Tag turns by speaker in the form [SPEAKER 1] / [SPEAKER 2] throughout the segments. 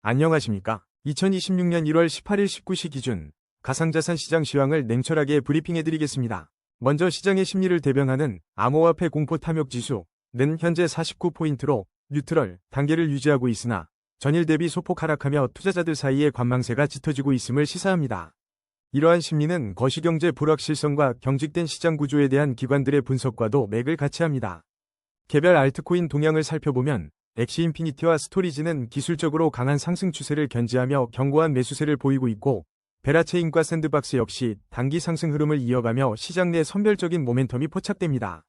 [SPEAKER 1] 안녕하십니까? 2026년 1월 18일 19시 기준 가상자산 시장 시황을 냉철하게 브리핑해드리겠습니다. 먼저 시장의 심리를 대변하는 암호화폐 공포 탐욕 지수는 현재 49포인트로 뉴트럴 단계를 유지하고 있으나 전일 대비 소폭 하락하며 투자자들 사이에 관망세가 짙어지고 있음을 시사합니다. 이러한 심리는 거시경제 불확실성과 경직된 시장 구조에 대한 기관들의 분석과도 맥을 같이 합니다. 개별 알트코인 동향을 살펴보면 엑시 인피니티와 스토리지는 기술적으로 강한 상승 추세를 견지하며 견고한 매수세를 보이고 있고, 베라체인과 샌드박스 역시 단기 상승 흐름을 이어가며 시장 내 선별적인 모멘텀이 포착됩니다.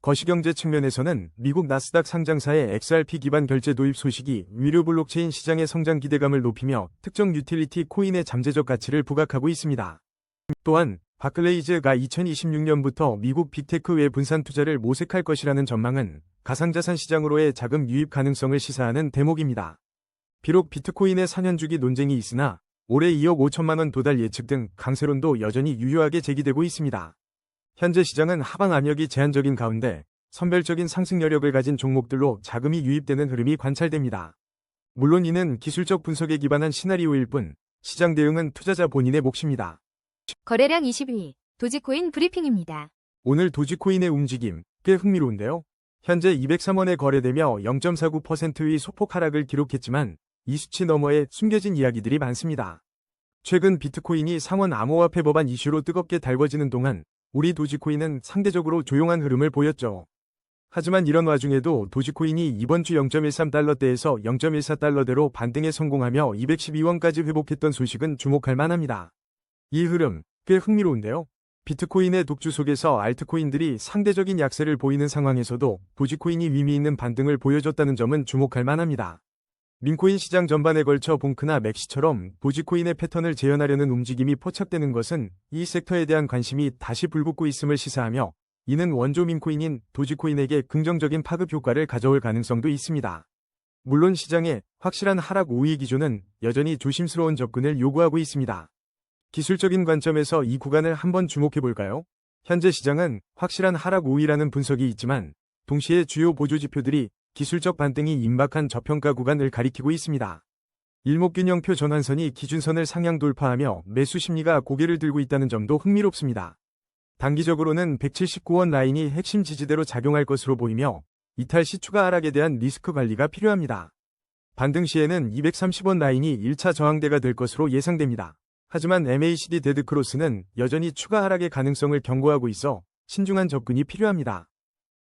[SPEAKER 1] 거시경제 측면에서는 미국 나스닥 상장사의 XRP 기반 결제 도입 소식이 위료 블록체인 시장의 성장 기대감을 높이며 특정 유틸리티 코인의 잠재적 가치를 부각하고 있습니다. 또한 바클레이즈가 2026년부터 미국 빅테크 외 분산 투자를 모색할 것이라는 전망은 가상자산 시장으로의 자금 유입 가능성을 시사하는 대목입니다. 비록 비트코인의 4년주기 논쟁이 있으나 올해 2억 5천만 원 도달 예측 등 강세론도 여전히 유효하게 제기되고 있습니다. 현재 시장은 하방 압력이 제한적인 가운데 선별적인 상승 여력을 가진 종목들로 자금이 유입되는 흐름이 관찰됩니다. 물론 이는 기술적 분석에 기반한 시나리오일 뿐 시장 대응은 투자자 본인의 몫입니다.
[SPEAKER 2] 거래량 22, 도지코인 브리핑입니다.
[SPEAKER 1] 오늘 도지코인의 움직임 꽤 흥미로운데요. 현재 203원에 거래되며 0.49%의 소폭 하락을 기록했지만 이 수치 너머에 숨겨진 이야기들이 많습니다. 최근 비트코인이 상원 암호화폐 법안 이슈로 뜨겁게 달궈지는 동안 우리 도지코인은 상대적으로 조용한 흐름을 보였죠. 하지만 이런 와중에도 도지코인이 이번 주 0.13달러대에서 0.14달러대로 반등에 성공하며 212원까지 회복했던 소식은 주목할 만합니다. 이 흐름 꽤 흥미로운데요. 비트코인의 독주 속에서 알트코인들이 상대적인 약세를 보이는 상황에서도 도지코인이 의미 있는 반등을 보여줬다는 점은 주목할 만합니다. 민코인 시장 전반에 걸쳐 봉크나 맥시처럼 도지코인의 패턴을 재현하려는 움직임이 포착되는 것은 이 섹터에 대한 관심이 다시 불붙고 있음을 시사하며 이는 원조 민코인인 도지코인에게 긍정적인 파급 효과를 가져올 가능성도 있습니다. 물론 시장의 확실한 하락 우위 기조는 여전히 조심스러운 접근을 요구하고 있습니다. 기술적인 관점에서 이 구간을 한번 주목해볼까요? 현재 시장은 확실한 하락 우위라는 분석이 있지만 동시에 주요 보조지표들이 기술적 반등이 임박한 저평가 구간을 가리키고 있습니다. 일목균형표 전환선이 기준선을 상향 돌파하며 매수 심리가 고개를 들고 있다는 점도 흥미롭습니다. 단기적으로는 179원 라인이 핵심 지지대로 작용할 것으로 보이며 이탈 시 추가 하락에 대한 리스크 관리가 필요합니다. 반등 시에는 230원 라인이 1차 저항대가 될 것으로 예상됩니다. 하지만 MACD 데드크로스는 여전히 추가 하락의 가능성을 경고하고 있어 신중한 접근이 필요합니다.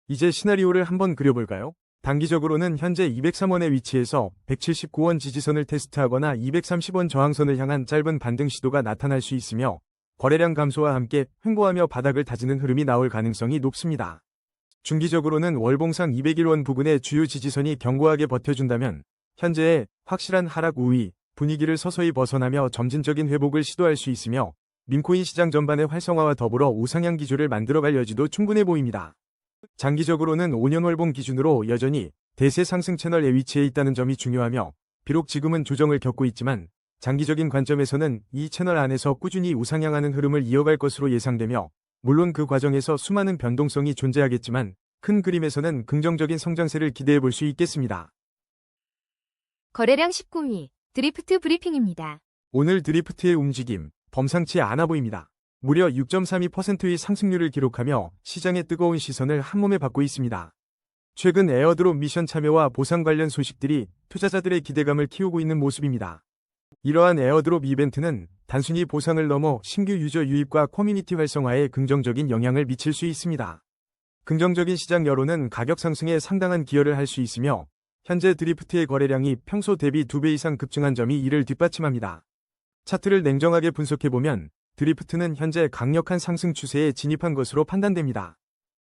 [SPEAKER 1] 이제 시나리오를 한번 그려볼까요? 단기적으로는 현재 203원의 위치에서 179원 지지선을 테스트하거나 230원 저항선을 향한 짧은 반등 시도가 나타날 수 있으며 거래량 감소와 함께 횡보하며 바닥을 다지는 흐름이 나올 가능성이 높습니다. 중기적으로는 월봉상 201원 부근의 주요 지지선이 견고하게 버텨준다면 현재의 확실한 하락 우위 분위기를 서서히 벗어나며 점진적인 회복을 시도할 수 있으며 민코인 시장 전반의 활성화와 더불어 우상향 기조를 만들어갈 여지도 충분해 보입니다. 장기적으로는 5년 월봉 기준으로 여전히 대세 상승 채널에 위치해 있다는 점이 중요하며 비록 지금은 조정을 겪고 있지만 장기적인 관점에서는 이 채널 안에서 꾸준히 우상향하는 흐름을 이어갈 것으로 예상되며 물론 그 과정에서 수많은 변동성이 존재하겠지만 큰 그림에서는 긍정적인 성장세를 기대해 볼 수 있겠습니다.
[SPEAKER 2] 거래량 19위, 드리프트 브리핑입니다.
[SPEAKER 1] 오늘 드리프트의 움직임 범상치 않아 보입니다. 무려 6.32%의 상승률을 기록하며 시장의 뜨거운 시선을 한몸에 받고 있습니다. 최근 에어드롭 미션 참여와 보상 관련 소식들이 투자자들의 기대감을 키우고 있는 모습입니다. 이러한 에어드롭 이벤트는 단순히 보상을 넘어 신규 유저 유입과 커뮤니티 활성화에 긍정적인 영향을 미칠 수 있습니다. 긍정적인 시장 여론은 가격 상승에 상당한 기여를 할 수 있으며 현재 드리프트의 거래량이 평소 대비 2배 이상 급증한 점이 이를 뒷받침합니다. 차트를 냉정하게 분석해보면 드리프트는 현재 강력한 상승 추세에 진입한 것으로 판단됩니다.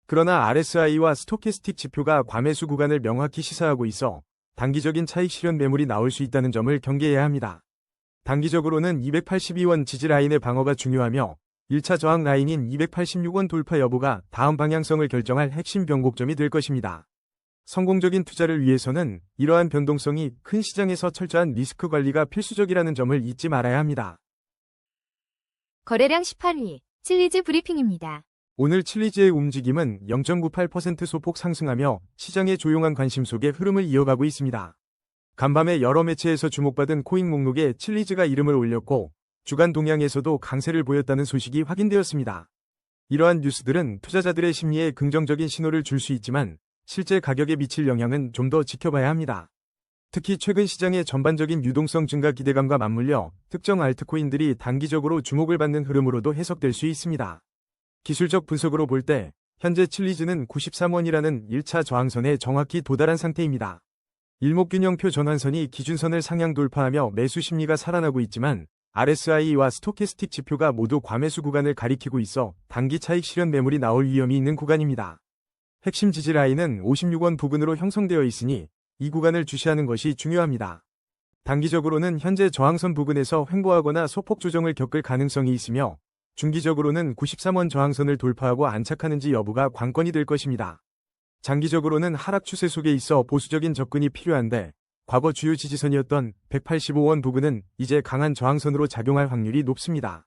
[SPEAKER 1] 그러나 RSI와 스토캐스틱 지표가 과매수 구간을 명확히 시사하고 있어 단기적인 차익 실현 매물이 나올 수 있다는 점을 경계해야 합니다. 단기적으로는 282원 지지 라인의 방어가 중요하며 1차 저항 라인인 286원 돌파 여부가 다음 방향성을 결정할 핵심 변곡점이 될 것입니다. 성공적인 투자를 위해서는 이러한 변동성이 큰 시장에서 철저한 리스크 관리가 필수적이라는 점을 잊지 말아야 합니다.
[SPEAKER 2] 거래량 18위, 칠리즈 브리핑입니다.
[SPEAKER 1] 오늘 칠리즈의 움직임은 0.98% 소폭 상승하며 시장의 조용한 관심 속에 흐름을 이어가고 있습니다. 간밤에 여러 매체에서 주목받은 코인 목록에 칠리즈가 이름을 올렸고 주간 동향에서도 강세를 보였다는 소식이 확인되었습니다. 이러한 뉴스들은 투자자들의 심리에 긍정적인 신호를 줄 수 있지만 실제 가격에 미칠 영향은 좀 더 지켜봐야 합니다. 특히 최근 시장의 전반적인 유동성 증가 기대감과 맞물려 특정 알트코인들이 단기적으로 주목을 받는 흐름으로도 해석될 수 있습니다. 기술적 분석으로 볼 때 현재 칠리즈는 93원이라는 1차 저항선에 정확히 도달한 상태입니다. 일목균형표 전환선이 기준선을 상향 돌파하며 매수 심리가 살아나고 있지만 RSI와 스토캐스틱 지표가 모두 과매수 구간을 가리키고 있어 단기 차익 실현 매물이 나올 위험이 있는 구간입니다. 핵심 지지 라인은 56원 부근으로 형성되어 있으니 이 구간을 주시하는 것이 중요합니다. 단기적으로는 현재 저항선 부근에서 횡보하거나 소폭 조정을 겪을 가능성이 있으며 중기적으로는 93원 저항선을 돌파하고 안착하는지 여부가 관건이 될 것입니다. 장기적으로는 하락 추세 속에 있어 보수적인 접근이 필요한데 과거 주요 지지선이었던 185원 부근은 이제 강한 저항선으로 작용할 확률이 높습니다.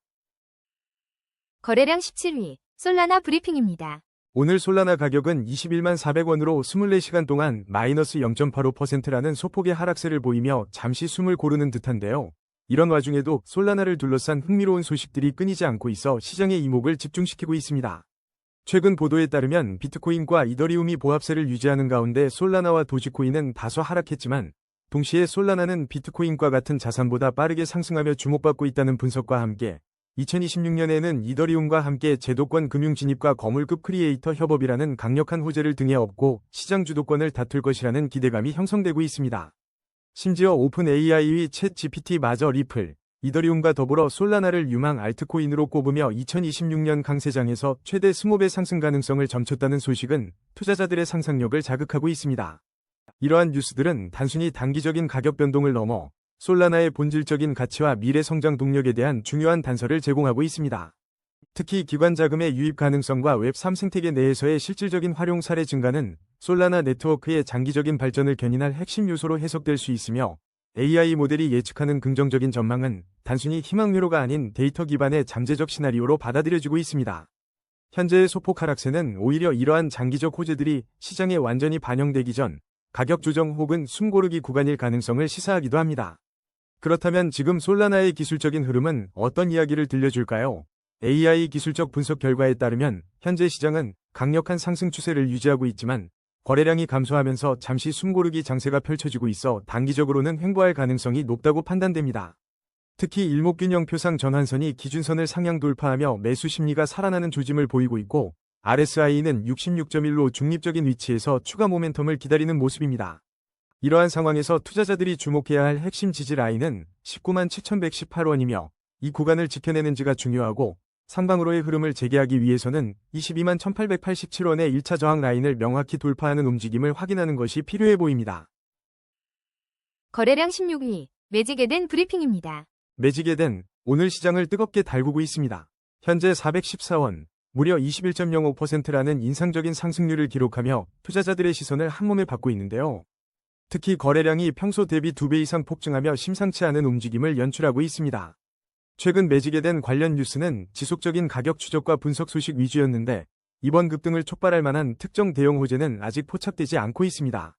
[SPEAKER 2] 거래량 17위, 솔라나 브리핑입니다.
[SPEAKER 1] 오늘 솔라나 가격은 21만 400원으로 24시간 동안 마이너스 0.85%라는 소폭의 하락세를 보이며 잠시 숨을 고르는 듯한데요. 이런 와중에도 솔라나를 둘러싼 흥미로운 소식들이 끊이지 않고 있어 시장의 이목을 집중시키고 있습니다. 최근 보도에 따르면 비트코인과 이더리움이 보합세를 유지하는 가운데 솔라나와 도지코인은 다소 하락했지만 동시에 솔라나는 비트코인과 같은 자산보다 빠르게 상승하며 주목받고 있다는 분석과 함께 2026년에는 이더리움과 함께 제도권 금융 진입과 거물급 크리에이터 협업이라는 강력한 호재를 등에 업고 시장 주도권을 다툴 것이라는 기대감이 형성되고 있습니다. 심지어 오픈 AI의 챗 GPT마저 리플, 이더리움과 더불어 솔라나를 유망 알트코인으로 꼽으며 2026년 강세장에서 최대 20배 상승 가능성을 점쳤다는 소식은 투자자들의 상상력을 자극하고 있습니다. 이러한 뉴스들은 단순히 단기적인 가격 변동을 넘어 솔라나의 본질적인 가치와 미래 성장 동력에 대한 중요한 단서를 제공하고 있습니다. 특히 기관 자금의 유입 가능성과 웹3 생태계 내에서의 실질적인 활용 사례 증가는 솔라나 네트워크의 장기적인 발전을 견인할 핵심 요소로 해석될 수 있으며 AI 모델이 예측하는 긍정적인 전망은 단순히 희망회로가 아닌 데이터 기반의 잠재적 시나리오로 받아들여지고 있습니다. 현재의 소폭 하락세는 오히려 이러한 장기적 호재들이 시장에 완전히 반영되기 전 가격 조정 혹은 숨고르기 구간일 가능성을 시사하기도 합니다. 그렇다면 지금 솔라나의 기술적인 흐름은 어떤 이야기를 들려줄까요? AI 기술적 분석 결과에 따르면 현재 시장은 강력한 상승 추세를 유지하고 있지만 거래량이 감소하면서 잠시 숨고르기 장세가 펼쳐지고 있어 단기적으로는 횡보할 가능성이 높다고 판단됩니다. 특히 일목균형표상 전환선이 기준선을 상향 돌파하며 매수 심리가 살아나는 조짐을 보이고 있고 RSI는 66.1로 중립적인 위치에서 추가 모멘텀을 기다리는 모습입니다. 이러한 상황에서 투자자들이 주목해야 할 핵심 지지 라인은 19만 7,118원이며 이 구간을 지켜내는지가 중요하고 상방으로의 흐름을 재개하기 위해서는 22만 1,887원의 1차 저항 라인을 명확히 돌파하는 움직임을 확인하는 것이 필요해 보입니다.
[SPEAKER 2] 거래량 16위, 매직에덴 브리핑입니다.
[SPEAKER 1] 매직에덴, 오늘 시장을 뜨겁게 달구고 있습니다. 현재 414원, 무려 21.05%라는 인상적인 상승률을 기록하며 투자자들의 시선을 한몸에 받고 있는데요. 특히 거래량이 평소 대비 2배 이상 폭증하며 심상치 않은 움직임을 연출하고 있습니다. 최근 매직에덴 관련 뉴스는 지속적인 가격 추적과 분석 소식 위주였는데 이번 급등을 촉발할 만한 특정 대형 호재는 아직 포착되지 않고 있습니다.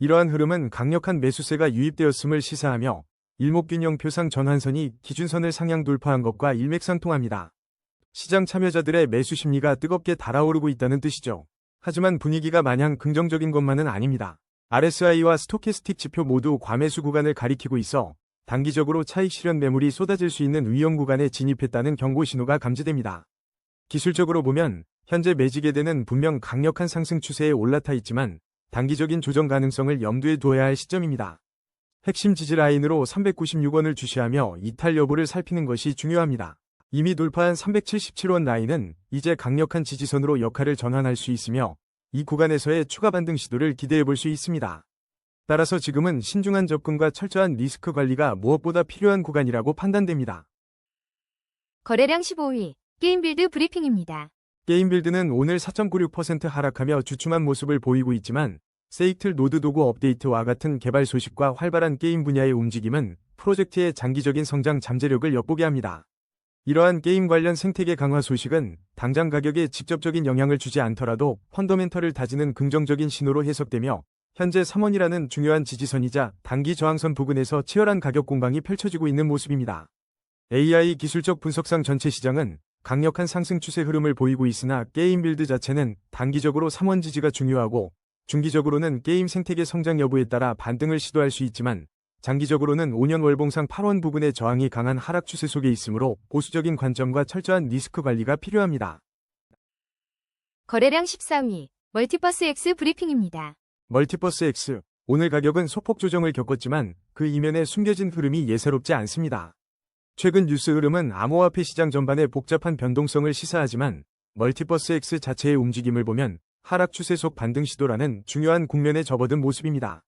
[SPEAKER 1] 이러한 흐름은 강력한 매수세가 유입되었음을 시사하며 일목균형표상 전환선이 기준선을 상향 돌파한 것과 일맥상통합니다. 시장 참여자들의 매수 심리가 뜨겁게 달아오르고 있다는 뜻이죠. 하지만 분위기가 마냥 긍정적인 것만은 아닙니다. RSI와 스토캐스틱 지표 모두 과매수 구간을 가리키고 있어 단기적으로 차익 실현 매물이 쏟아질 수 있는 위험 구간에 진입했다는 경고 신호가 감지됩니다. 기술적으로 보면 현재 매직에덴은 분명 강력한 상승 추세에 올라타 있지만 단기적인 조정 가능성을 염두에 두어야 할 시점입니다. 핵심 지지 라인으로 396원을 주시하며 이탈 여부를 살피는 것이 중요합니다. 이미 돌파한 377원 라인은 이제 강력한 지지선으로 역할을 전환할 수 있으며 이 구간에서의 추가 반등 시도를 기대해 볼 수 있습니다. 따라서 지금은 신중한 접근과 철저한 리스크 관리가 무엇보다 필요한 구간이라고 판단됩니다.
[SPEAKER 2] 거래량 15위, 게임빌드 브리핑입니다.
[SPEAKER 1] 게임빌드는 오늘 4.96% 하락하며 주춤한 모습을 보이고 있지만 세이틀 노드 도구 업데이트와 같은 개발 소식과 활발한 게임 분야의 움직임은 프로젝트의 장기적인 성장 잠재력을 엿보게 합니다. 이러한 게임 관련 생태계 강화 소식은 당장 가격에 직접적인 영향을 주지 않더라도 펀더멘털을 다지는 긍정적인 신호로 해석되며 현재 3원이라는 중요한 지지선이자 단기 저항선 부근에서 치열한 가격 공방이 펼쳐지고 있는 모습입니다. AI 기술적 분석상 전체 시장은 강력한 상승 추세 흐름을 보이고 있으나 게임 빌드 자체는 단기적으로 3원 지지가 중요하고 중기적으로는 게임 생태계 성장 여부에 따라 반등을 시도할 수 있지만 장기적으로는 5년 월봉상 8원 부근의 저항이 강한 하락 추세 속에 있으므로 보수적인 관점과 철저한 리스크 관리가 필요합니다.
[SPEAKER 2] 거래량 14위, 멀티버스 X 브리핑입니다.
[SPEAKER 1] 멀티버스 X, 오늘 가격은 소폭 조정을 겪었지만 그 이면에 숨겨진 흐름이 예사롭지 않습니다. 최근 뉴스 흐름은 암호화폐 시장 전반의 복잡한 변동성을 시사하지만 멀티버스 X 자체의 움직임을 보면 하락 추세 속 반등 시도라는 중요한 국면에 접어든 모습입니다.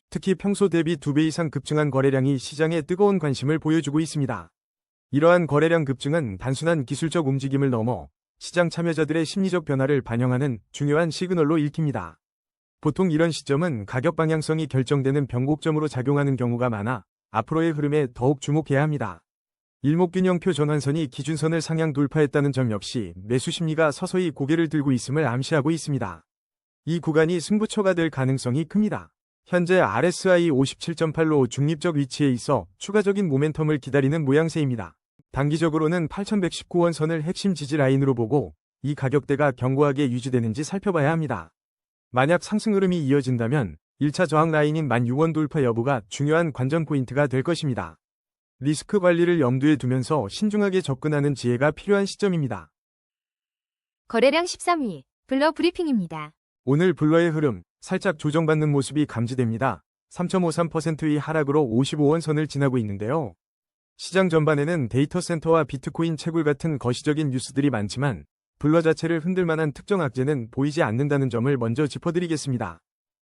[SPEAKER 1] 특히 평소 대비 2배 이상 급증한 거래량이 시장에 뜨거운 관심을 보여주고 있습니다. 이러한 거래량 급증은 단순한 기술적 움직임을 넘어 시장 참여자들의 심리적 변화를 반영하는 중요한 시그널로 읽힙니다. 보통 이런 시점은 가격 방향성이 결정되는 변곡점으로 작용하는 경우가 많아 앞으로의 흐름에 더욱 주목해야 합니다. 일목균형표 전환선이 기준선을 상향 돌파했다는 점 역시 매수 심리가 서서히 고개를 들고 있음을 암시하고 있습니다. 이 구간이 승부처가 될 가능성이 큽니다. 현재 RSI 57.8로 중립적 위치에 있어 추가적인 모멘텀을 기다리는 모양새입니다. 단기적으로는 8119원 선을 핵심 지지 라인으로 보고 이 가격대가 견고하게 유지되는지 살펴봐야 합니다. 만약 상승 흐름이 이어진다면 1차 저항 라인인 16,000원 돌파 여부가 중요한 관전 포인트가 될 것입니다. 리스크 관리를 염두에 두면서 신중하게 접근하는 지혜가 필요한 시점입니다.
[SPEAKER 2] 거래량 13위, 블러 브리핑입니다.
[SPEAKER 1] 오늘 블러의 흐름, 살짝 조정받는 모습이 감지됩니다. 3.53%의 하락으로 55원 선을 지나고 있는데요. 시장 전반에는 데이터 센터와 비트코인 채굴 같은 거시적인 뉴스들이 많지만 블러 자체를 흔들 만한 특정 악재는 보이지 않는다는 점을 먼저 짚어드리겠습니다.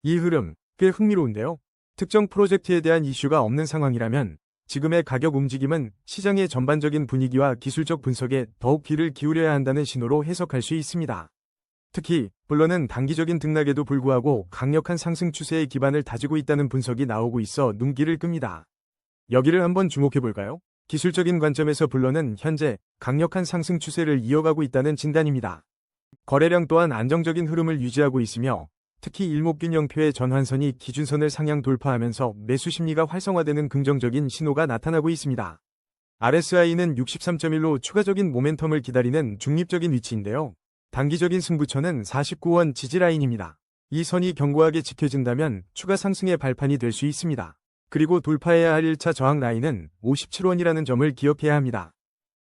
[SPEAKER 1] 이 흐름, 꽤 흥미로운데요. 특정 프로젝트에 대한 이슈가 없는 상황이라면 지금의 가격 움직임은 시장의 전반적인 분위기와 기술적 분석에 더욱 귀를 기울여야 한다는 신호로 해석할 수 있습니다. 특히 블러는 단기적인 등락에도 불구하고 강력한 상승 추세의 기반을 다지고 있다는 분석이 나오고 있어 눈길을 끕니다. 여기를 한번 주목해볼까요? 기술적인 관점에서 블러는 현재 강력한 상승 추세를 이어가고 있다는 진단입니다. 거래량 또한 안정적인 흐름을 유지하고 있으며 특히 일목균형표의 전환선이 기준선을 상향 돌파하면서 매수 심리가 활성화되는 긍정적인 신호가 나타나고 있습니다. RSI는 63.1로 추가적인 모멘텀을 기다리는 중립적인 위치인데요. 단기적인 승부처는 49원 지지 라인입니다. 이 선이 견고하게 지켜진다면 추가 상승의 발판이 될 수 있습니다. 그리고 돌파해야 할 1차 저항 라인은 57원이라는 점을 기억해야 합니다.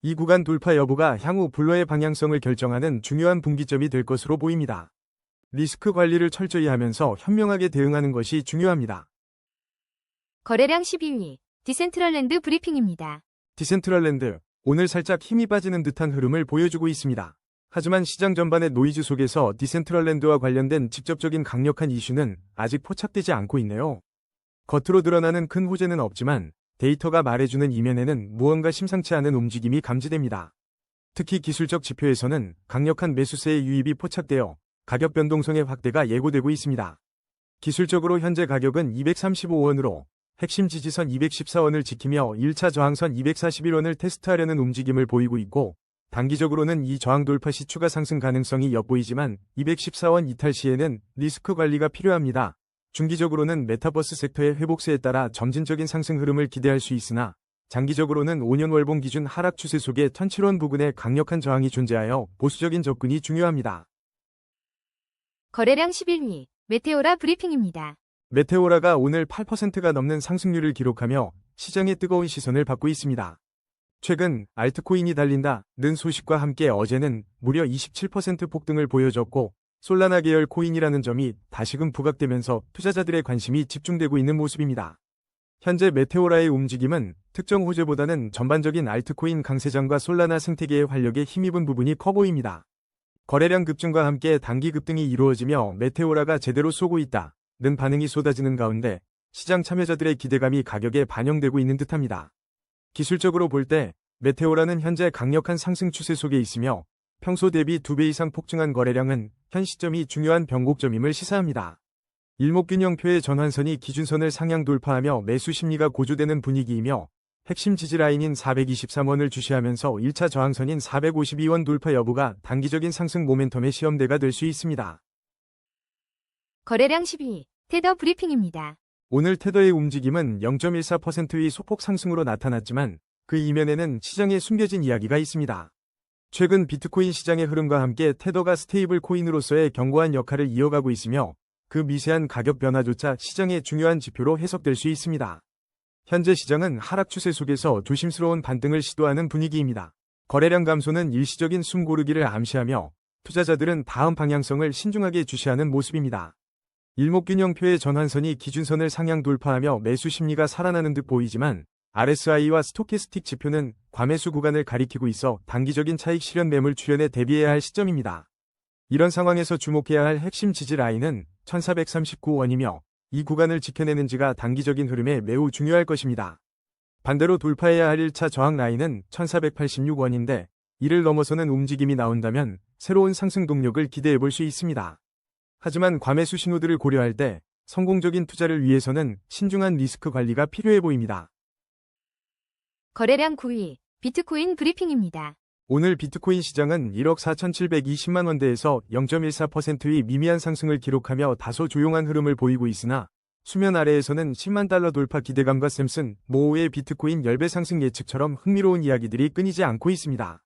[SPEAKER 1] 이 구간 돌파 여부가 향후 블러의 방향성을 결정하는 중요한 분기점이 될 것으로 보입니다. 리스크 관리를 철저히 하면서 현명하게 대응하는 것이 중요합니다.
[SPEAKER 2] 거래량 12위, 디센트럴랜드 브리핑입니다.
[SPEAKER 1] 디센트럴랜드, 오늘 살짝 힘이 빠지는 듯한 흐름을 보여주고 있습니다. 하지만 시장 전반의 노이즈 속에서 디센트럴랜드와 관련된 직접적인 강력한 이슈는 아직 포착되지 않고 있네요. 겉으로 드러나는 큰 호재는 없지만 데이터가 말해주는 이면에는 무언가 심상치 않은 움직임이 감지됩니다. 특히 기술적 지표에서는 강력한 매수세의 유입이 포착되어 가격 변동성의 확대가 예고되고 있습니다. 기술적으로 현재 가격은 235원으로 핵심 지지선 214원을 지키며 1차 저항선 241원을 테스트하려는 움직임을 보이고 있고 단기적으로는 이 저항 돌파 시 추가 상승 가능성이 엿보이지만 214원 이탈 시에는 리스크 관리가 필요합니다. 중기적으로는 메타버스 섹터의 회복세에 따라 점진적인 상승 흐름을 기대할 수 있으나 장기적으로는 5년 월봉 기준 하락 추세 속에 1,007원 부근에 강력한 저항이 존재하여 보수적인 접근이 중요합니다.
[SPEAKER 2] 거래량 11위, 메테오라 브리핑입니다.
[SPEAKER 1] 메테오라가 오늘 8%가 넘는 상승률을 기록하며 시장의 뜨거운 시선을 받고 있습니다. 최근 알트코인이 달린다는 소식과 함께 어제는 무려 27% 폭등을 보여줬고 솔라나 계열 코인이라는 점이 다시금 부각되면서 투자자들의 관심이 집중되고 있는 모습입니다. 현재 메테오라의 움직임은 특정 호재보다는 전반적인 알트코인 강세장과 솔라나 생태계의 활력에 힘입은 부분이 커 보입니다. 거래량 급증과 함께 단기 급등이 이루어지며 메테오라가 제대로 쏘고 있다는 반응이 쏟아지는 가운데 시장 참여자들의 기대감이 가격에 반영되고 있는 듯합니다. 기술적으로 볼 때 메테오라는 현재 강력한 상승 추세 속에 있으며 평소 대비 2배 이상 폭증한 거래량은 현 시점이 중요한 변곡점임을 시사합니다. 일목균형표의 전환선이 기준선을 상향 돌파하며 매수 심리가 고조되는 분위기이며 핵심 지지 라인인 423원을 주시하면서 1차 저항선인 452원 돌파 여부가 단기적인 상승 모멘텀의 시험대가 될 수 있습니다.
[SPEAKER 2] 거래량 12위, 테더 브리핑입니다.
[SPEAKER 1] 오늘 테더의 움직임은 0.14%의 소폭 상승으로 나타났지만 그 이면에는 시장에 숨겨진 이야기가 있습니다. 최근 비트코인 시장의 흐름과 함께 테더가 스테이블 코인으로서의 견고한 역할을 이어가고 있으며 그 미세한 가격 변화조차 시장의 중요한 지표로 해석될 수 있습니다. 현재 시장은 하락 추세 속에서 조심스러운 반등을 시도하는 분위기입니다. 거래량 감소는 일시적인 숨고르기를 암시하며 투자자들은 다음 방향성을 신중하게 주시하는 모습입니다. 일목균형표의 전환선이 기준선을 상향 돌파하며 매수 심리가 살아나는 듯 보이지만 RSI와 스토캐스틱 지표는 과매수 구간을 가리키고 있어 단기적인 차익 실현 매물 출현에 대비해야 할 시점입니다. 이런 상황에서 주목해야 할 핵심 지지 라인은 1439원이며 이 구간을 지켜내는지가 단기적인 흐름에 매우 중요할 것입니다. 반대로 돌파해야 할 1차 저항 라인은 1486원인데 이를 넘어서는 움직임이 나온다면 새로운 상승 동력을 기대해 볼 수 있습니다. 하지만 과매수 신호들을 고려할 때 성공적인 투자를 위해서는 신중한 리스크 관리가 필요해 보입니다.
[SPEAKER 2] 거래량 9위, 비트코인 브리핑입니다.
[SPEAKER 1] 오늘 비트코인 시장은 1억 4,720만 원대에서 0.14%의 미미한 상승을 기록하며 다소 조용한 흐름을 보이고 있으나 수면 아래에서는 10만 달러 돌파 기대감과 샘슨 모호의 비트코인 10배 상승 예측처럼 흥미로운 이야기들이 끊이지 않고 있습니다.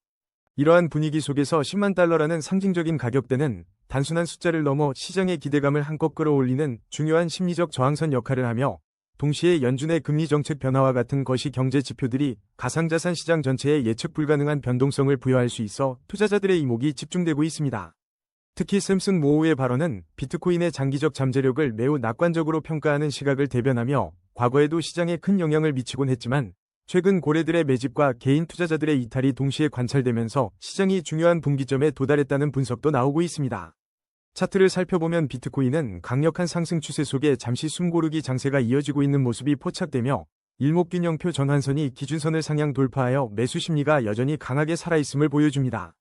[SPEAKER 1] 이러한 분위기 속에서 10만 달러라는 상징적인 가격대는 단순한 숫자를 넘어 시장의 기대감을 한껏 끌어올리는 중요한 심리적 저항선 역할을 하며 동시에 연준의 금리 정책 변화와 같은 거시 경제 지표들이 가상자산 시장 전체에 예측 불가능한 변동성을 부여할 수 있어 투자자들의 이목이 집중되고 있습니다. 특히 샘슨 모호의 발언은 비트코인의 장기적 잠재력을 매우 낙관적으로 평가하는 시각을 대변하며 과거에도 시장에 큰 영향을 미치곤 했지만 최근 고래들의 매집과 개인 투자자들의 이탈이 동시에 관찰되면서 시장이 중요한 분기점에 도달했다는 분석도 나오고 있습니다. 차트를 살펴보면 비트코인은 강력한 상승 추세 속에 잠시 숨고르기 장세가 이어지고 있는 모습이 포착되며 일목균형표 전환선이 기준선을 상향 돌파하여 매수 심리가 여전히 강하게 살아있음을 보여줍니다.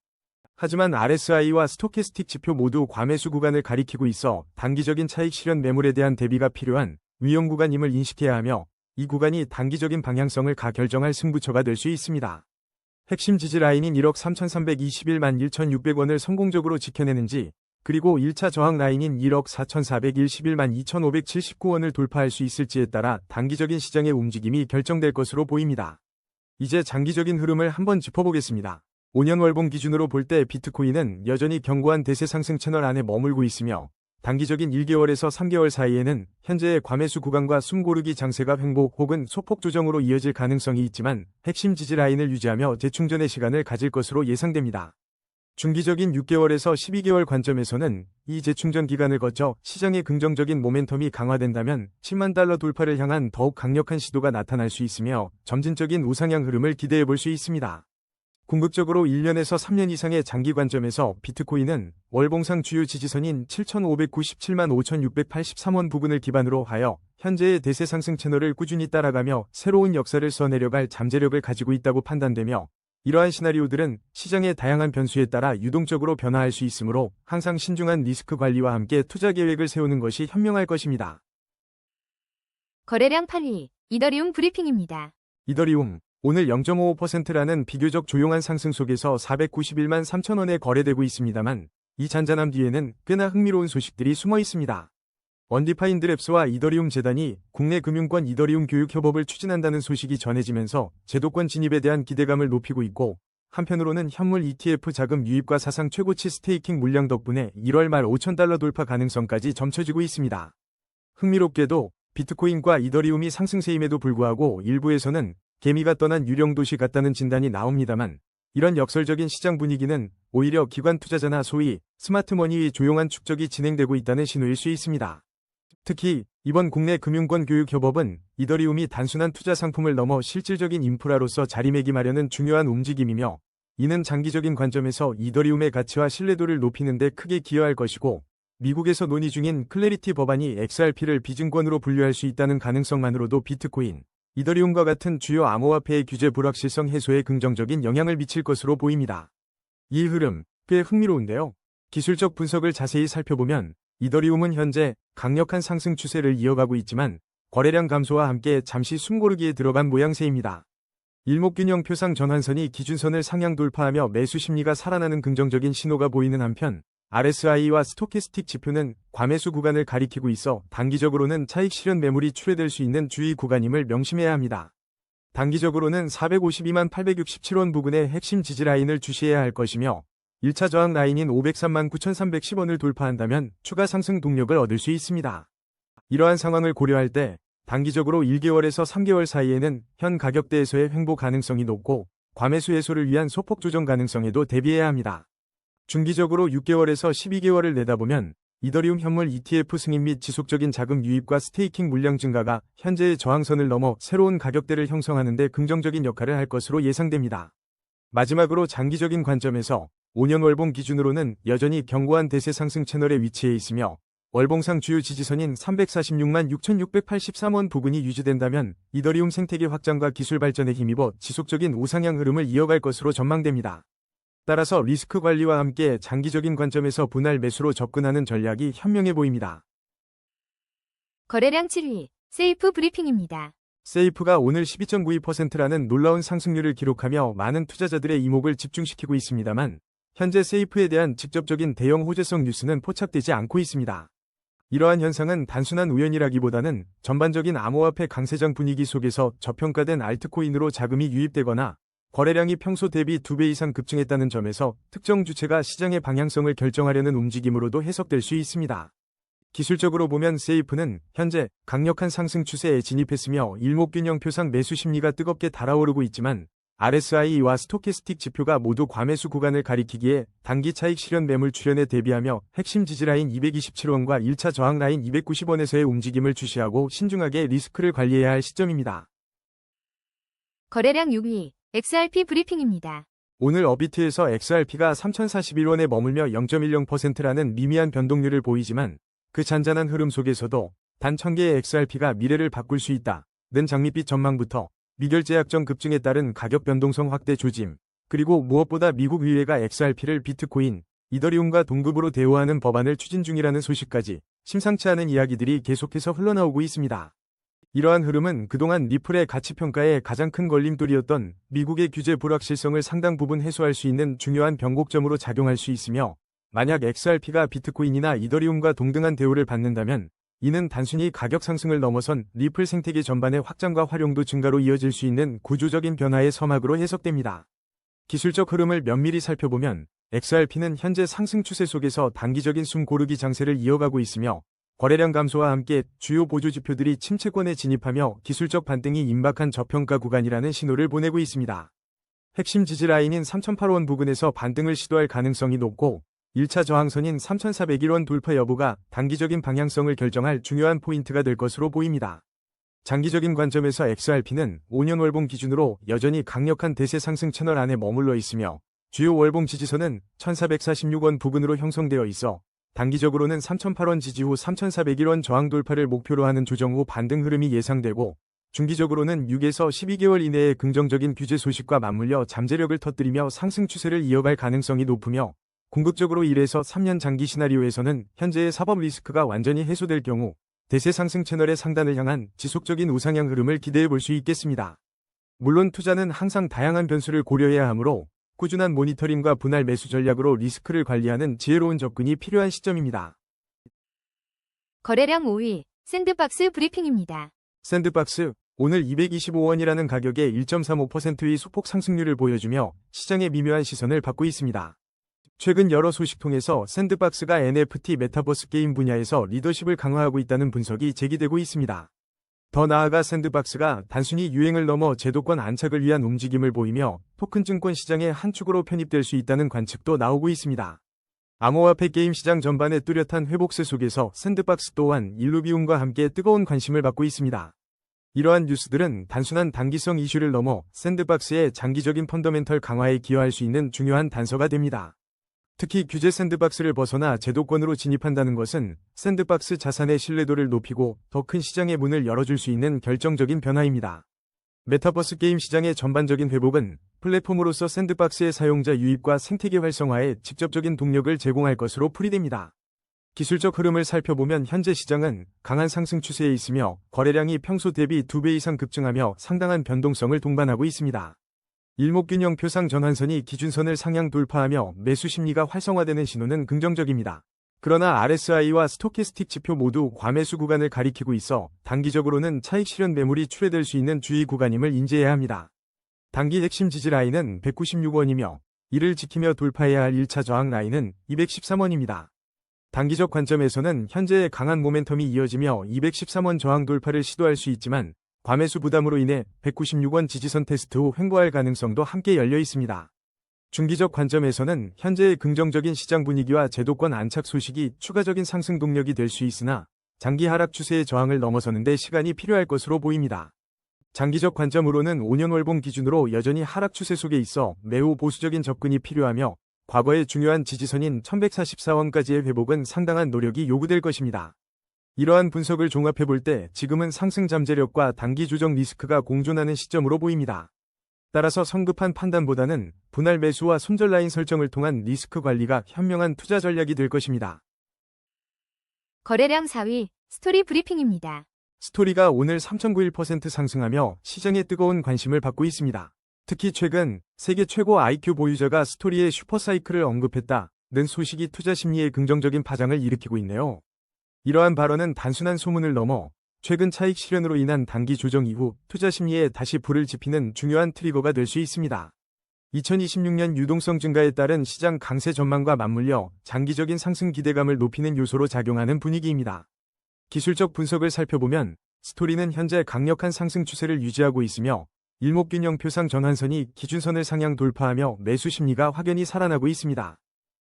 [SPEAKER 1] 하지만 RSI와 스토캐스틱 지표 모두 과매수 구간을 가리키고 있어 단기적인 차익 실현 매물에 대한 대비가 필요한 위험 구간임을 인식해야 하며 이 구간이 단기적인 방향성을 결정할 승부처가 될 수 있습니다. 핵심 지지 라인인 1억 3,321만 1,600원을 성공적으로 지켜내는지 그리고 1차 저항 라인인 1억 4,411만 2,579원을 돌파할 수 있을지에 따라 단기적인 시장의 움직임이 결정될 것으로 보입니다. 이제 장기적인 흐름을 한번 짚어보겠습니다. 5년 월봉 기준으로 볼 때 비트코인은 여전히 견고한 대세 상승 채널 안에 머물고 있으며 단기적인 1개월에서 3개월 사이에는 현재의 과매수 구간과 숨고르기 장세가 횡보 혹은 소폭 조정으로 이어질 가능성이 있지만 핵심 지지 라인을 유지하며 재충전의 시간을 가질 것으로 예상됩니다. 중기적인 6개월에서 12개월 관점에서는 이 재충전 기간을 거쳐 시장의 긍정적인 모멘텀이 강화된다면 10만 달러 돌파를 향한 더욱 강력한 시도가 나타날 수 있으며 점진적인 우상향 흐름을 기대해 볼 수 있습니다. 궁극적으로 1년에서 3년 이상의 장기 관점에서 비트코인은 월봉상 주요 지지선인 7,597만 5,683원 부근을 기반으로 하여 현재의 대세 상승 채널을 꾸준히 따라가며 새로운 역사를 써내려갈 잠재력을 가지고 있다고 판단되며 이러한 시나리오들은 시장의 다양한 변수에 따라 유동적으로 변화할 수 있으므로 항상 신중한 리스크 관리와 함께 투자 계획을 세우는 것이 현명할 것입니다.
[SPEAKER 2] 거래량 8위, 이더리움 브리핑입니다.
[SPEAKER 1] 이더리움, 오늘 0.55%라는 비교적 조용한 상승 속에서 491만 3천원에 거래되고 있습니다만 이 잔잔함 뒤에는 꽤나 흥미로운 소식들이 숨어 있습니다. 언디파인드 랩스와 이더리움 재단이 국내 금융권 이더리움 교육 협업을 추진한다는 소식이 전해지면서 제도권 진입에 대한 기대감을 높이고 있고 한편으로는 현물 ETF 자금 유입과 사상 최고치 스테이킹 물량 덕분에 1월 말 5,000달러 돌파 가능성까지 점쳐지고 있습니다. 흥미롭게도 비트코인과 이더리움이 상승세임에도 불구하고 일부에서는 개미가 떠난 유령도시 같다는 진단이 나옵니다만 이런 역설적인 시장 분위기는 오히려 기관 투자자나 소위 스마트머니의 조용한 축적이 진행되고 있다는 신호일 수 있습니다. 특히 이번 국내 금융권 교육 협업은 이더리움이 단순한 투자 상품을 넘어 실질적인 인프라로서 자리매김하려는 중요한 움직임이며 이는 장기적인 관점에서 이더리움의 가치와 신뢰도를 높이는 데 크게 기여할 것이고 미국에서 논의 중인 클래리티 법안이 XRP를 비증권으로 분류할 수 있다는 가능성만으로도 비트코인, 이더리움과 같은 주요 암호화폐의 규제 불확실성 해소에 긍정적인 영향을 미칠 것으로 보입니다. 이 흐름 꽤 흥미로운데요. 기술적 분석을 자세히 살펴보면 이더리움은 현재 강력한 상승 추세를 이어가고 있지만 거래량 감소와 함께 잠시 숨고르기에 들어간 모양새입니다. 일목균형표상 전환선이 기준선을 상향 돌파하며 매수 심리가 살아나는 긍정적인 신호가 보이는 한편 RSI와 스토캐스틱 지표는 과매수 구간을 가리키고 있어 단기적으로는 차익 실현 매물이 출회될 수 있는 주의 구간임을 명심해야 합니다. 단기적으로는 452만 867원 부근의 핵심 지지 라인을 주시해야 할 것이며 1차 저항 라인인 503만 9,310원을 돌파한다면 추가 상승 동력을 얻을 수 있습니다. 이러한 상황을 고려할 때 단기적으로 1개월에서 3개월 사이에는 현 가격대에서의 횡보 가능성이 높고 과매수 해소를 위한 소폭 조정 가능성에도 대비해야 합니다. 중기적으로 6개월에서 12개월을 내다보면 이더리움 현물 ETF 승인 및 지속적인 자금 유입과 스테이킹 물량 증가가 현재의 저항선을 넘어 새로운 가격대를 형성하는 데 긍정적인 역할을 할 것으로 예상됩니다. 마지막으로 장기적인 관점에서 5년 월봉 기준으로는 여전히 견고한 대세 상승 채널에 위치해 있으며 월봉상 주요 지지선인 346만 6,683원 부근이 유지된다면 이더리움 생태계 확장과 기술 발전에 힘입어 지속적인 우상향 흐름을 이어갈 것으로 전망됩니다. 따라서 리스크 관리와 함께 장기적인 관점에서 분할 매수로 접근하는 전략이 현명해 보입니다.
[SPEAKER 2] 거래량 7위, 세이프 브리핑입니다.
[SPEAKER 1] 세이프가 오늘 12.92%라는 놀라운 상승률을 기록하며 많은 투자자들의 이목을 집중시키고 있습니다만 현재 세이프에 대한 직접적인 대형 호재성 뉴스는 포착되지 않고 있습니다. 이러한 현상은 단순한 우연이라기보다는 전반적인 암호화폐 강세장 분위기 속에서 저평가된 알트코인으로 자금이 유입되거나 거래량이 평소 대비 2배 이상 급증했다는 점에서 특정 주체가 시장의 방향성을 결정하려는 움직임으로도 해석될 수 있습니다. 기술적으로 보면 세이프는 현재 강력한 상승 추세에 진입했으며 일목균형표상 매수 심리가 뜨겁게 달아오르고 있지만 RSI와 스토캐스틱 지표가 모두 과매수 구간을 가리키기에 단기 차익 실현 매물 출현에 대비하며 핵심 지지라인 227원과 1차 저항 라인 290원에서의 움직임을 주시하고 신중하게 리스크를 관리해야 할 시점입니다.
[SPEAKER 2] 거래량 6위, XRP 브리핑입니다.
[SPEAKER 1] 오늘 업비트에서 XRP가 3,041원에 머물며 0.10%라는 미미한 변동률을 보이지만 그 잔잔한 흐름 속에서도 단 1000개의 XRP가 미래를 바꿀 수 있다는 장밋빛 전망부터 미결제 약정 급증에 따른 가격 변동성 확대 조짐, 그리고 무엇보다 미국 의회가 XRP를 비트코인, 이더리움과 동급으로 대우하는 법안을 추진 중이라는 소식까지 심상치 않은 이야기들이 계속해서 흘러나오고 있습니다. 이러한 흐름은 그동안 리플의 가치평가에 가장 큰 걸림돌이었던 미국의 규제 불확실성을 상당 부분 해소할 수 있는 중요한 변곡점으로 작용할 수 있으며 만약 XRP가 비트코인이나 이더리움과 동등한 대우를 받는다면 이는 단순히 가격 상승을 넘어선 리플 생태계 전반의 확장과 활용도 증가로 이어질 수 있는 구조적인 변화의 서막으로 해석됩니다. 기술적 흐름을 면밀히 살펴보면 XRP는 현재 상승 추세 속에서 단기적인 숨 고르기 장세를 이어가고 있으며 거래량 감소와 함께 주요 보조 지표들이 침체권에 진입하며 기술적 반등이 임박한 저평가 구간이라는 신호를 보내고 있습니다. 핵심 지지 라인인 3,008원 부근에서 반등을 시도할 가능성이 높고 1차 저항선인 3,401원 돌파 여부가 단기적인 방향성을 결정할 중요한 포인트가 될 것으로 보입니다. 장기적인 관점에서 XRP는 5년 월봉 기준으로 여전히 강력한 대세 상승 채널 안에 머물러 있으며 주요 월봉 지지선은 1,446원 부근으로 형성되어 있어 단기적으로는 3,008원 지지 후 3,401원 저항 돌파를 목표로 하는 조정 후 반등 흐름이 예상되고 중기적으로는 6에서 12개월 이내의 긍정적인 규제 소식과 맞물려 잠재력을 터뜨리며 상승 추세를 이어갈 가능성이 높으며 궁극적으로 1에서 3년 장기 시나리오에서는 현재의 사법 리스크가 완전히 해소될 경우 대세 상승 채널의 상단을 향한 지속적인 우상향 흐름을 기대해 볼 수 있겠습니다. 물론 투자는 항상 다양한 변수를 고려해야 하므로 꾸준한 모니터링과 분할 매수 전략으로 리스크를 관리하는 지혜로운 접근이 필요한 시점입니다.
[SPEAKER 2] 거래량 5위, 샌드박스 브리핑입니다.
[SPEAKER 1] 샌드박스, 오늘 225원이라는 가격에 1.35%의 소폭 상승률을 보여주며 시장의 미묘한 시선을 받고 있습니다. 최근 여러 소식통에서 샌드박스가 NFT 메타버스 게임 분야에서 리더십을 강화하고 있다는 분석이 제기되고 있습니다. 더 나아가 샌드박스가 단순히 유행을 넘어 제도권 안착을 위한 움직임을 보이며 토큰 증권 시장의 한 축으로 편입될 수 있다는 관측도 나오고 있습니다. 암호화폐 게임 시장 전반의 뚜렷한 회복세 속에서 샌드박스 또한 일루비움과 함께 뜨거운 관심을 받고 있습니다. 이러한 뉴스들은 단순한 단기성 이슈를 넘어 샌드박스의 장기적인 펀더멘털 강화에 기여할 수 있는 중요한 단서가 됩니다. 특히 규제 샌드박스를 벗어나 제도권으로 진입한다는 것은 샌드박스 자산의 신뢰도를 높이고 더 큰 시장의 문을 열어줄 수 있는 결정적인 변화입니다. 메타버스 게임 시장의 전반적인 회복은 플랫폼으로서 샌드박스의 사용자 유입과 생태계 활성화에 직접적인 동력을 제공할 것으로 풀이됩니다. 기술적 흐름을 살펴보면 현재 시장은 강한 상승 추세에 있으며 거래량이 평소 대비 2배 이상 급증하며 상당한 변동성을 동반하고 있습니다. 일목균형 표상 전환선이 기준선을 상향 돌파하며 매수 심리가 활성화되는 신호는 긍정적입니다. 그러나 RSI와 스토캐스틱 지표 모두 과매수 구간을 가리키고 있어 단기적으로는 차익 실현 매물이 출회될 수 있는 주의 구간임을 인지해야 합니다. 단기 핵심 지지 라인은 196원이며 이를 지키며 돌파해야 할 1차 저항 라인은 213원입니다. 단기적 관점에서는 현재의 강한 모멘텀이 이어지며 213원 저항 돌파를 시도할 수 있지만 과매수 부담으로 인해 196원 지지선 테스트 후 횡보할 가능성도 함께 열려 있습니다. 중기적 관점에서는 현재의 긍정적인 시장 분위기와 제도권 안착 소식이 추가적인 상승 동력이 될 수 있으나 장기 하락 추세의 저항을 넘어서는 데 시간이 필요할 것으로 보입니다. 장기적 관점으로는 5년 월봉 기준으로 여전히 하락 추세 속에 있어 매우 보수적인 접근이 필요하며 과거의 중요한 지지선인 1144원까지의 회복은 상당한 노력이 요구될 것입니다. 이러한 분석을 종합해볼 때 지금은 상승 잠재력과 단기 조정 리스크가 공존하는 시점으로 보입니다. 따라서 성급한 판단보다는 분할 매수와 손절 라인 설정을 통한 리스크 관리가 현명한 투자 전략이 될 것입니다.
[SPEAKER 2] 거래량 4위, 스토리 브리핑입니다.
[SPEAKER 1] 스토리가 오늘 3.91% 상승하며 시장에 뜨거운 관심을 받고 있습니다. 특히 최근 세계 최고 IQ 보유자가 스토리의 슈퍼사이클을 언급했다는 소식이 투자 심리에 긍정적인 파장을 일으키고 있네요. 이러한 발언은 단순한 소문을 넘어 최근 차익 실현으로 인한 단기 조정 이후 투자 심리에 다시 불을 지피는 중요한 트리거가 될 수 있습니다. 2026년 유동성 증가에 따른 시장 강세 전망과 맞물려 장기적인 상승 기대감을 높이는 요소로 작용하는 분위기입니다. 기술적 분석을 살펴보면 스토리는 현재 강력한 상승 추세를 유지하고 있으며 일목균형 표상 전환선이 기준선을 상향 돌파하며 매수 심리가 확연히 살아나고 있습니다.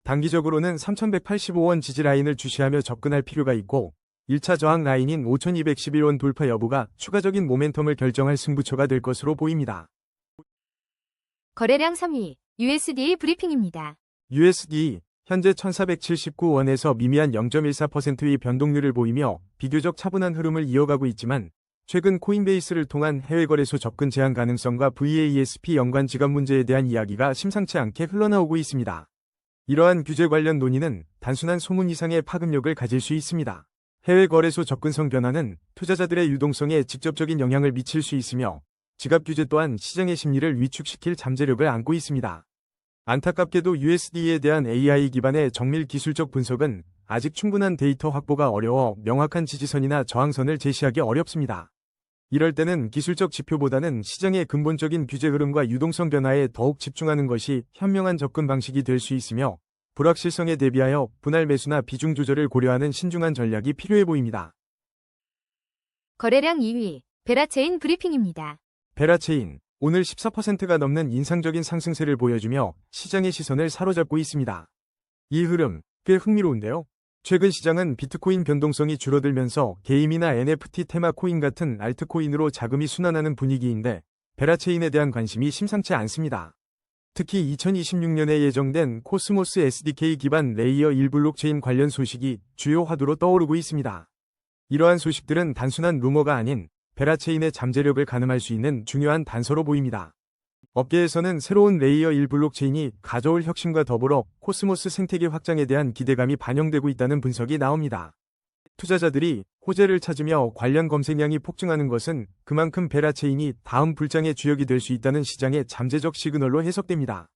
[SPEAKER 1] 단기적으로는 3,185원 지지 라인을 주시하며 접근할 필요가 있고 1차 저항 라인인 5,211원 돌파 여부가 추가적인 모멘텀을 결정할 승부처가 될 것으로 보입니다.
[SPEAKER 2] 거래량 3위, USD 브리핑입니다.
[SPEAKER 1] USD 현재 1,479원에서 미미한 0.14%의 변동률을 보이며 비교적 차분한 흐름을 이어가고 있지만 최근 코인베이스를 통한 해외 거래소 접근 제한 가능성과 VASP 연관 지급 문제에 대한 이야기가 심상치 않게 흘러나오고 있습니다. 이러한 규제 관련 논의는 단순한 소문 이상의 파급력을 가질 수 있습니다. 해외 거래소 접근성 변화는 투자자들의 유동성에 직접적인 영향을 미칠 수 있으며 지급 규제 또한 시장의 심리를 위축시킬 잠재력을 안고 있습니다. 안타깝게도 USD에 대한 AI 기반의 정밀 기술적 분석은 아직 충분한 데이터 확보가 어려워 명확한 지지선이나 저항선을 제시하기 어렵습니다. 이럴 때는 기술적 지표보다는 시장의 근본적인 규제 흐름과 유동성 변화에 더욱 집중하는 것이 현명한 접근 방식이 될 수 있으며 불확실성에 대비하여 분할 매수나 비중 조절을 고려하는 신중한 전략이 필요해 보입니다.
[SPEAKER 2] 거래량 2위, 베라체인 브리핑입니다.
[SPEAKER 1] 베라체인, 오늘 14%가 넘는 인상적인 상승세를 보여주며 시장의 시선을 사로잡고 있습니다. 이 흐름, 꽤 흥미로운데요. 최근 시장은 비트코인 변동성이 줄어들면서 게임이나 NFT 테마 코인 같은 알트코인으로 자금이 순환하는 분위기인데 베라체인에 대한 관심이 심상치 않습니다. 특히 2026년에 예정된 코스모스 SDK 기반 레이어 1 블록체인 관련 소식이 주요 화두로 떠오르고 있습니다. 이러한 소식들은 단순한 루머가 아닌 베라체인의 잠재력을 가늠할 수 있는 중요한 단서로 보입니다. 업계에서는 새로운 레이어 1 블록체인이 가져올 혁신과 더불어 코스모스 생태계 확장에 대한 기대감이 반영되고 있다는 분석이 나옵니다. 투자자들이 호재를 찾으며 관련 검색량이 폭증하는 것은 그만큼 베라체인이 다음 불장의 주역이 될 수 있다는 시장의 잠재적 시그널로 해석됩니다.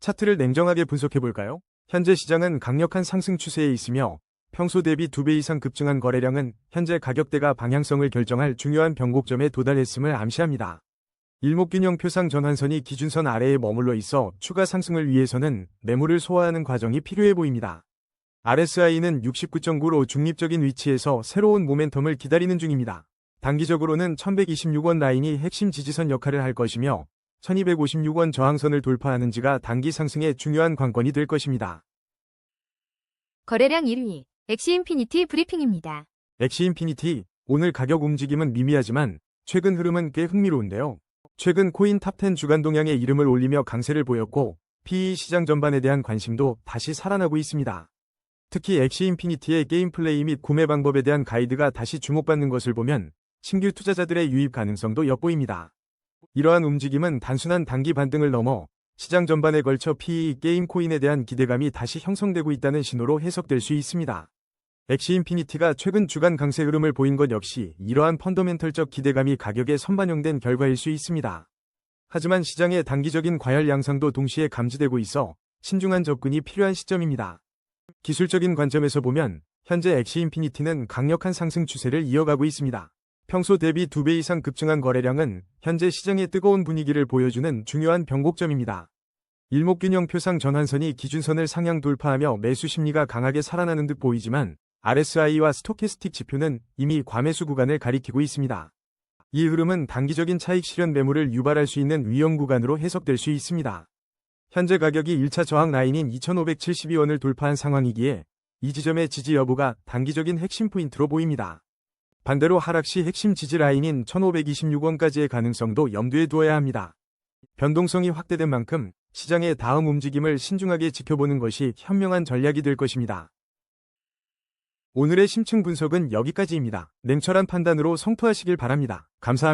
[SPEAKER 1] 차트를 냉정하게 분석해볼까요? 현재 시장은 강력한 상승 추세에 있으며 평소 대비 2배 이상 급증한 거래량은 현재 가격대가 방향성을 결정할 중요한 변곡점에 도달했음을 암시합니다. 일목균형 표상 전환선이 기준선 아래에 머물러 있어 추가 상승을 위해서는 매물을 소화하는 과정이 필요해 보입니다. RSI는 69.9로 중립적인 위치에서 새로운 모멘텀을 기다리는 중입니다. 단기적으로는 1126원 라인이 핵심 지지선 역할을 할 것이며 1256원 저항선을 저항하는지가 단기 상승의 중요한 관건이 될 것입니다.
[SPEAKER 2] 거래량 1위, 엑시인피니티 브리핑입니다.
[SPEAKER 1] 엑시인피니티, 오늘 가격 움직임은 미미하지만 최근 흐름은 꽤 흥미로운데요. 최근 코인 탑10 주간 동향에 이름을 올리며 강세를 보였고 PE 시장 전반에 대한 관심도 다시 살아나고 있습니다. 특히 엑시인피니티의 게임 플레이 및 구매 방법에 대한 가이드가 다시 주목받는 것을 보면 신규 투자자들의 유입 가능성도 엿보입니다. 이러한 움직임은 단순한 단기 반등을 넘어 시장 전반에 걸쳐 PE 게임 코인에 대한 기대감이 다시 형성되고 있다는 신호로 해석될 수 있습니다. 엑시인피니티가 최근 주간 강세 흐름을 보인 것 역시 이러한 펀더멘털적 기대감이 가격에 선반영된 결과일 수 있습니다. 하지만 시장의 단기적인 과열 양상도 동시에 감지되고 있어 신중한 접근이 필요한 시점입니다. 기술적인 관점에서 보면 현재 엑시인피니티는 강력한 상승 추세를 이어가고 있습니다. 평소 대비 2배 이상 급증한 거래량은 현재 시장의 뜨거운 분위기를 보여주는 중요한 변곡점입니다. 일목균형표상 전환선이 기준선을 상향 돌파하며 매수 심리가 강하게 살아나는 듯 보이지만 RSI와 스토캐스틱 지표는 이미 과매수 구간을 가리키고 있습니다. 이 흐름은 단기적인 차익 실현 매물을 유발할 수 있는 위험 구간으로 해석될 수 있습니다. 현재 가격이 1차 저항 라인인 2,572원을 돌파한 상황이기에 이 지점의 지지 여부가 단기적인 핵심 포인트로 보입니다. 반대로 하락 시 핵심 지지 라인인 1,526원까지의 가능성도 염두에 두어야 합니다. 변동성이 확대된 만큼 시장의 다음 움직임을 신중하게 지켜보는 것이 현명한 전략이 될 것입니다. 오늘의 심층 분석은 여기까지입니다. 냉철한 판단으로 성투하시길 바랍니다. 감사합니다.